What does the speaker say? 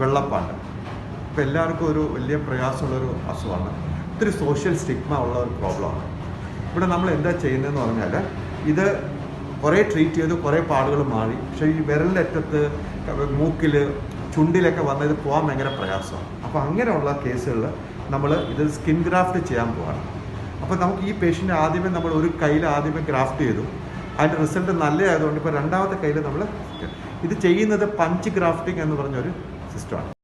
വെള്ളപ്പാണ്ട്. ഇപ്പോൾ എല്ലാവർക്കും ഒരു വലിയ പ്രയാസമുള്ളൊരു അസുഖമാണ്. ഒത്തിരി സോഷ്യൽ സ്റ്റിഗ്മ ഉള്ള ഒരു പ്രോബ്ലമാണ്. ഇവിടെ നമ്മൾ എന്താ ചെയ്യുന്നതെന്ന് പറഞ്ഞാൽ ഇത് കുറേ ട്രീറ്റ് ചെയ്ത് കുറേ പാടുകൾ മാറി. പക്ഷേ ഈ വിരലിൻ്റെ അറ്റത്ത്, മൂക്കിൽ, ചുണ്ടിലൊക്കെ വന്നത് പോകാൻ ഭയങ്കര പ്രയാസമാണ്. അപ്പോൾ അങ്ങനെയുള്ള കേസുകളിൽ നമ്മൾ ഇത് സ്കിൻ ഗ്രാഫ്റ്റ് ചെയ്യാൻ പോവാണ്. അപ്പോൾ നമുക്ക് ഈ പേഷ്യൻ്റ് ആദ്യമേ നമ്മൾ ഒരു കയ്യിൽ ആദ്യമേ ഗ്രാഫ്റ്റ് ചെയ്തു. അതിൻ്റെ റിസൾട്ട് നല്ലതായതുകൊണ്ട് ഇപ്പോൾ രണ്ടാമത്തെ കയ്യിൽ നമ്മൾ ഇത് ചെയ്യുന്നത് പഞ്ച് ഗ്രാഫ്റ്റിംഗ് എന്ന് പറഞ്ഞൊരു സിസ്റ്റമാണ്.